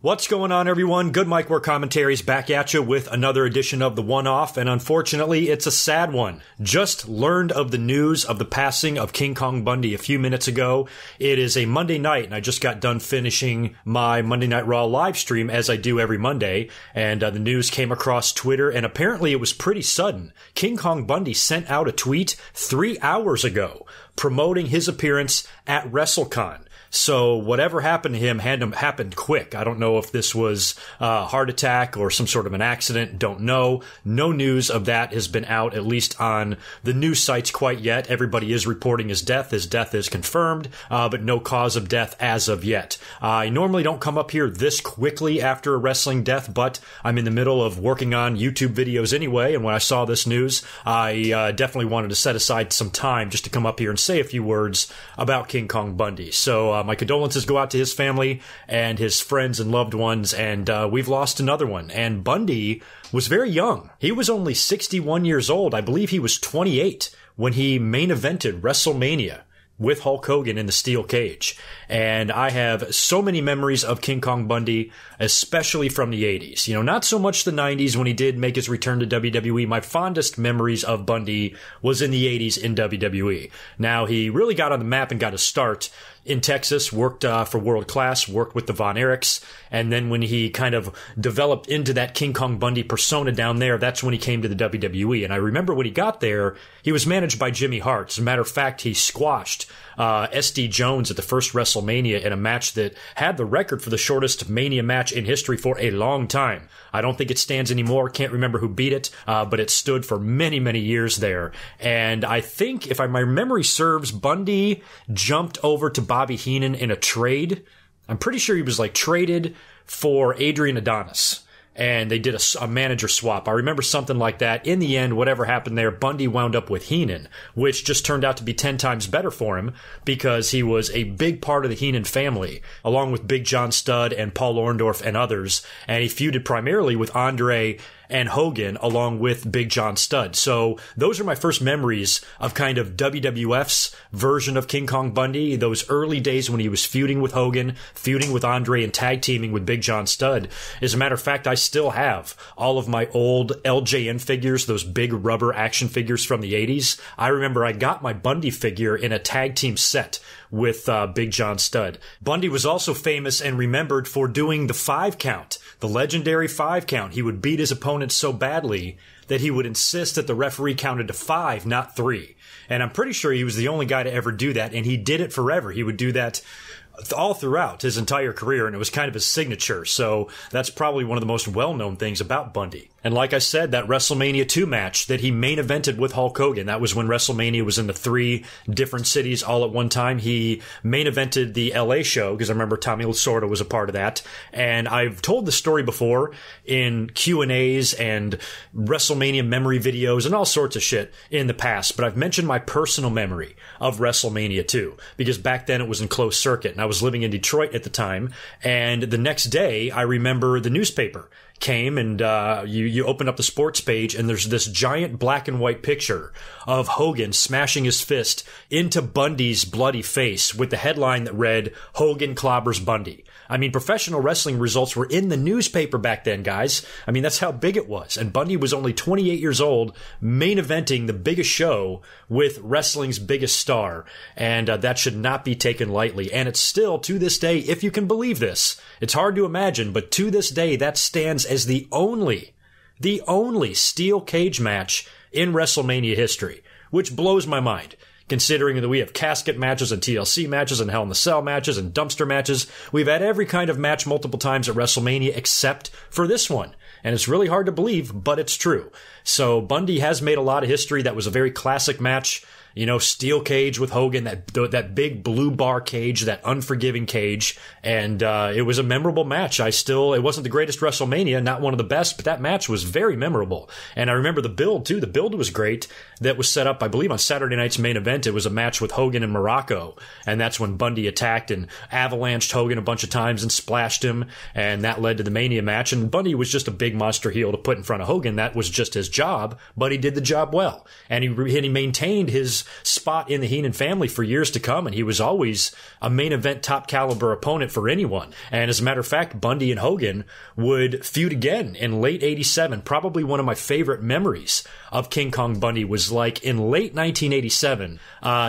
What's going on, everyone? GoodMicWork commentaries back at you with another edition of The One-Off, and unfortunately, it's a sad one. Just learned of the news of the passing of King Kong Bundy a few minutes ago. It is a Monday night, and I just got done finishing my Monday Night Raw live stream, as I do every Monday, and the news came across Twitter, and apparently it was pretty sudden. King Kong Bundy sent out a tweet 3 hours ago promoting his appearance at WrestleCon. So whatever happened to him happened quick. I don't know if this was a heart attack or some sort of an accident. Don't know. No news of that has been out, at least on the news sites quite yet. Everybody is reporting his death. His death is confirmed, but no cause of death as of yet. I normally don't come up here this quickly after a wrestling death, but I'm in the middle of working on YouTube videos anyway, and when I saw this news, I definitely wanted to set aside some time just to come up here and say a few words about King Kong Bundy. So my condolences go out to his family and his friends and loved ones, and we've lost another one. And Bundy was very young. He was only 61 years old. I believe he was 28 when he main evented WrestleMania with Hulk Hogan in the steel cage. And I have so many memories of King Kong Bundy, especially from the 80s. You know, not so much the 90s when he did make his return to WWE. My fondest memories of Bundy was in the 80s in WWE. Now, he really got on the map and got a start in Texas, worked for World Class, worked with the Von Erichs, and then when he kind of developed into that King Kong Bundy persona down there, that's when he came to the WWE. And I remember when he got there, he was managed by Jimmy Hart. As a matter of fact, he squashed S.D. Jones at the first WrestleMania in a match that had the record for the shortest Mania match in history for a long time. I don't think it stands anymore. Can't remember who beat it, but it stood for many, many years there. And I think, if my memory serves, Bundy jumped over to Bobby Heenan in a trade. I'm pretty sure he was traded for Adrian Adonis, and they did a manager swap. I remember something like that. In the end, whatever happened there, Bundy wound up with Heenan, which just turned out to be 10 times better for him because he was a big part of the Heenan family, along with Big John Studd and Paul Orndorff and others. And he feuded primarily with Andre and Hogan, along with Big John Studd. So those are my first memories of kind of WWF's version of King Kong Bundy, those early days when he was feuding with Hogan, feuding with Andre, and tag teaming with Big John Studd. As a matter of fact, I still have all of my old LJN figures, those big rubber action figures from the 80s. I remember I got my Bundy figure in a tag team set with Big John Studd. Bundy was also famous and remembered for doing the 5 count, the legendary 5 count. He would beat his opponent so badly that he would insist that the referee counted to 5, not 3. And I'm pretty sure he was the only guy to ever do that, and he did it forever. He would do that all throughout his entire career, and it was kind of his signature. So that's probably one of the most well-known things about Bundy. And like I said, that WrestleMania 2 match that he main evented with Hulk Hogan, that was when WrestleMania was in the 3 different cities all at one time. He main evented the LA show, because I remember Tommy Lasorda was a part of that. And I've told the story before in Q&As and WrestleMania memory videos and all sorts of shit in the past, but I've mentioned my personal memory of WrestleMania 2, because back then it was in closed circuit, and I was living in Detroit at the time. And the next day, I remember the newspaper came, and you open up the sports page, and there's this giant black and white picture of Hogan smashing his fist into Bundy's bloody face with the headline that read, "Hogan clobbers Bundy." I mean, professional wrestling results were in the newspaper back then, guys. I mean, that's how big it was. And Bundy was only 28 years old, main eventing the biggest show with wrestling's biggest star. And that should not be taken lightly. And it's still, to this day, if you can believe this, it's hard to imagine, but to this day, that stands as the only steel cage match in WrestleMania history, which blows my mind. Considering that we have casket matches and TLC matches and Hell in a Cell matches and dumpster matches. We've had every kind of match multiple times at WrestleMania except for this one. And it's really hard to believe, but it's true. So Bundy has made a lot of history. That was a very classic match. You know, steel cage with Hogan, that big blue bar cage, that unforgiving cage. And it was a memorable match. It wasn't the greatest WrestleMania, not one of the best, but that match was very memorable. And I remember the build, too. The build was great. That was set up, I believe, on Saturday night's main event. It was a match with Hogan and Morocco. And that's when Bundy attacked and avalanched Hogan a bunch of times and splashed him. And that led to the Mania match. And Bundy was just a big monster heel to put in front of Hogan. That was just his job, but he did the job well. And he maintained his his spot in the Heenan family for years to come, and he was always a main event top caliber opponent for anyone. And as a matter of fact, Bundy and Hogan would feud again in late 87. Probably one of my favorite memories of King Kong Bundy was like in late 1987,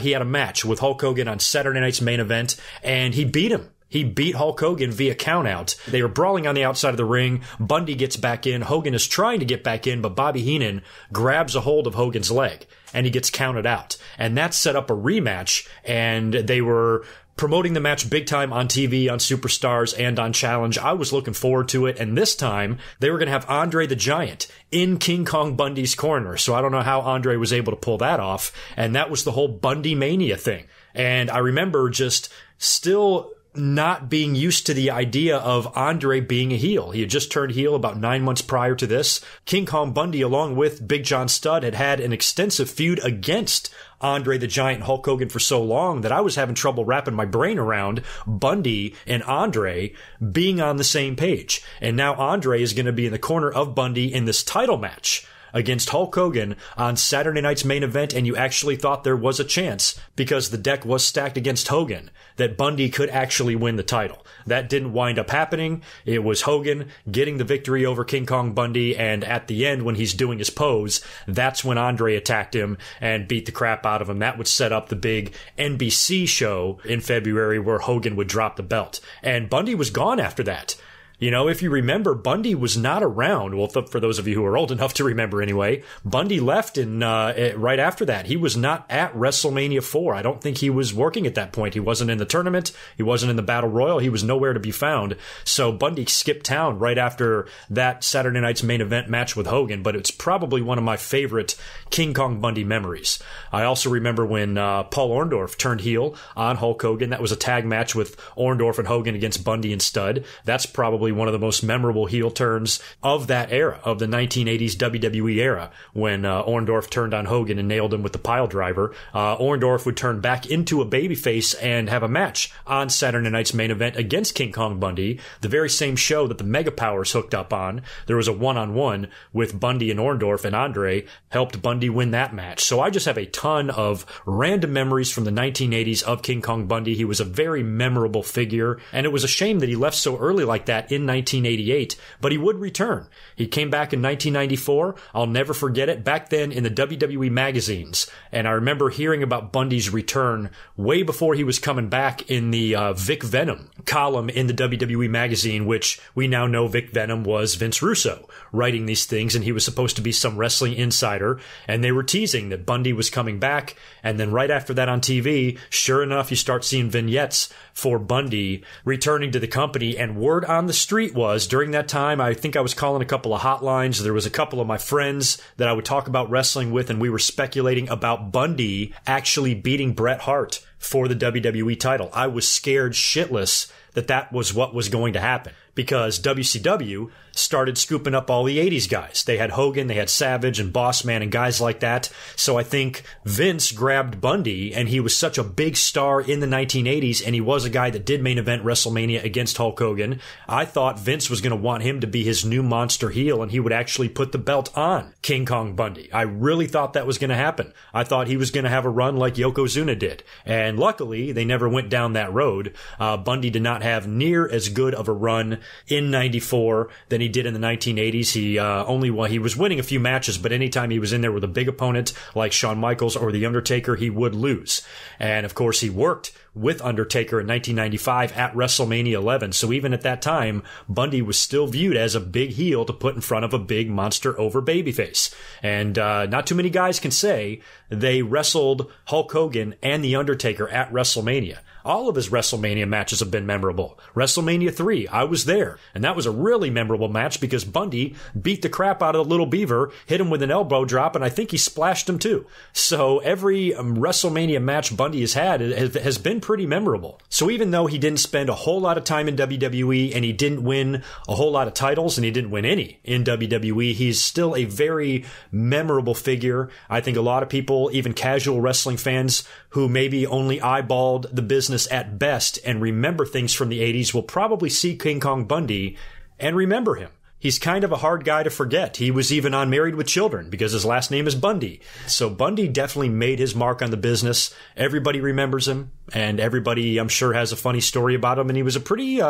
he had a match with Hulk Hogan on Saturday night's main event, and he beat him. He beat Hulk Hogan via countout. They were brawling on the outside of the ring. Bundy gets back in. Hogan is trying to get back in, but Bobby Heenan grabs a hold of Hogan's leg, and he gets counted out. And that set up a rematch, and they were promoting the match big time on TV, on Superstars, and on Challenge. I was looking forward to it, and this time they were going to have Andre the Giant in King Kong Bundy's corner. So I don't know how Andre was able to pull that off, and that was the whole Bundy Mania thing. And I remember just still not being used to the idea of Andre being a heel. He had just turned heel about 9 months prior to this. King Kong Bundy, along with Big John Studd, had had an extensive feud against Andre the Giant and Hulk Hogan for so long that I was having trouble wrapping my brain around Bundy and Andre being on the same page. And now Andre is going to be in the corner of Bundy in this title match against Hulk Hogan on Saturday night's main event, and you actually thought there was a chance, because the deck was stacked against Hogan, that Bundy could actually win the title. That didn't wind up happening. It was Hogan getting the victory over King Kong Bundy, and at the end, when he's doing his pose, that's when Andre attacked him and beat the crap out of him. That would set up the big NBC show in February where Hogan would drop the belt. And Bundy was gone after that. You know, if you remember, Bundy was not around. Well, for those of you who are old enough to remember anyway, Bundy left right after that. He was not at WrestleMania 4. I don't think he was working at that point. He wasn't in the tournament. He wasn't in the Battle Royal. He was nowhere to be found. So Bundy skipped town right after that Saturday night's main event match with Hogan, but it's probably one of my favorite King Kong Bundy memories. I also remember when Paul Orndorff turned heel on Hulk Hogan. That was a tag match with Orndorff and Hogan against Bundy and Studd. That's probably one of the most memorable heel turns of that era, of the 1980s WWE era, when Orndorff turned on Hogan and nailed him with the pile driver. Orndorff would turn back into a babyface and have a match on Saturday night's main event against King Kong Bundy, the very same show that the Mega Powers hooked up on. There was a one-on-one with Bundy and Orndorff, and Andre helped Bundy win that match. So I just have a ton of random memories from the 1980s of King Kong Bundy. He was a very memorable figure, and it was a shame that he left so early like that in 1988, but he would return. He came back in 1994. I'll never forget it. Back then in the WWE magazines, and I remember hearing about Bundy's return way before he was coming back in the Vic Venom column in the WWE magazine, which we now know Vic Venom was Vince Russo writing these things, and he was supposed to be some wrestling insider, and they were teasing that Bundy was coming back. And then right after that on TV, sure enough, you start seeing vignettes for Bundy returning to the company, and word on the street was, during that time, I think I was calling a couple of hotlines. There was a couple of my friends that I would talk about wrestling with, and we were speculating about Bundy actually beating Bret Hart for the WWE title. I was scared shitless that that was what was going to happen, because WCW started scooping up all the 80s guys. They had Hogan, they had Savage and Boss Man and guys like that. So I think Vince grabbed Bundy, and he was such a big star in the 1980s, and he was a guy that did main event WrestleMania against Hulk Hogan. I thought Vince was going to want him to be his new monster heel, and he would actually put the belt on King Kong Bundy. I really thought that was going to happen. I thought he was going to have a run like Yokozuna did. And luckily, they never went down that road. Bundy did not have near as good of a run in 94 than he did in the 1980s. He was winning a few matches, but anytime he was in there with a big opponent like Shawn Michaels or The Undertaker, he would lose. And of course, he worked with Undertaker in 1995 at WrestleMania 11. So even at that time, Bundy was still viewed as a big heel to put in front of a big monster over babyface. And not too many guys can say they wrestled Hulk Hogan and The Undertaker at WrestleMania. All of his WrestleMania matches have been memorable. WrestleMania 3, I was there, and that was a really memorable match because Bundy beat the crap out of the Little Beaver, hit him with an elbow drop, and I think he splashed him too. So every WrestleMania match Bundy has had has been pretty memorable. So even though he didn't spend a whole lot of time in WWE, and he didn't win a whole lot of titles, and he didn't win any in WWE, he's still a very memorable figure. I think a lot of people, even casual wrestling fans who maybe only eyeballed the business at best and remember things from the 80s, will probably see King Kong Bundy and remember him. he's kind of a hard guy to forget. He was even on Married with Children because his last name is Bundy. So Bundy definitely made his mark on the business. Everybody remembers him, and everybody, I'm sure, has a funny story about him. And he was a pretty,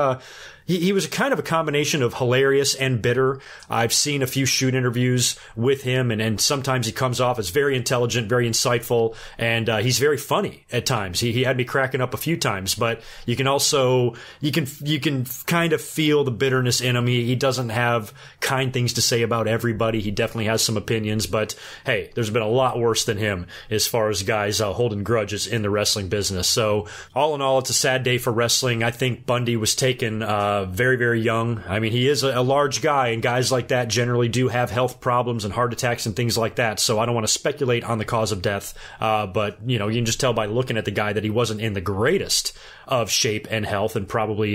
he was kind of a combination of hilarious and bitter. I've seen a few shoot interviews with him, and sometimes he comes off as very intelligent, very insightful, and he's very funny at times. He had me cracking up a few times, but you can also, you can kind of feel the bitterness in him. He doesn't have kind things to say about everybody. He definitely has some opinions, but hey, there's been a lot worse than him as far as guys holding grudges in the wrestling business. So all in all, it's a sad day for wrestling. I think Bundy was taken very, very young. I mean, he is a large guy, and guys like that generally do have health problems and heart attacks and things like that. So I don't want to speculate on the cause of death, but you can just tell by looking at the guy that he wasn't in the greatest of shape and health, and probably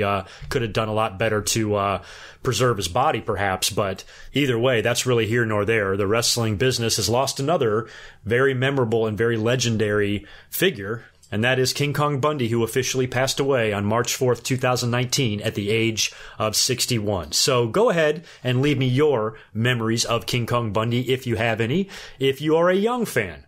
could have done a lot better to preserve his body, perhaps. But either way, that's really here nor there. The wrestling business has lost another very memorable and very legendary figure, and that is King Kong Bundy, who officially passed away on March 4th, 2019 at the age of 61. So go ahead and leave me your memories of King Kong Bundy if you have any. If you are a young fan,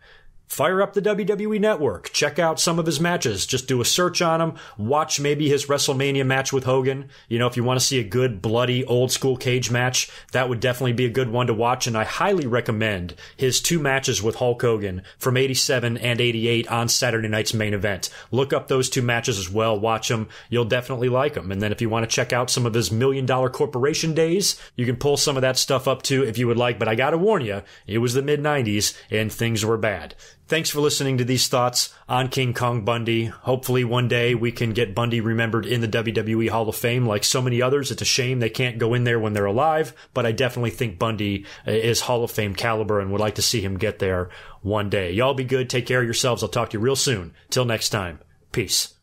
fire up the WWE Network. Check out some of his matches. Just do a search on him. Watch maybe his WrestleMania match with Hogan. If you want to see a good, bloody, old-school cage match, that would definitely be a good one to watch. And I highly recommend his 2 matches with Hulk Hogan from 87 and 88 on Saturday night's main event. Look up those 2 matches as well. Watch them. You'll definitely like them. And then if you want to check out some of his $1 Million Corporation days, you can pull some of that stuff up too if you would like. But I gotta warn you, it was the mid-90s and things were bad. Thanks for listening to these thoughts on King Kong Bundy. Hopefully one day we can get Bundy remembered in the WWE Hall of Fame like so many others. It's a shame they can't go in there when they're alive, but I definitely think Bundy is Hall of Fame caliber and would like to see him get there one day. Y'all be good. Take care of yourselves. I'll talk to you real soon. Till next time. Peace.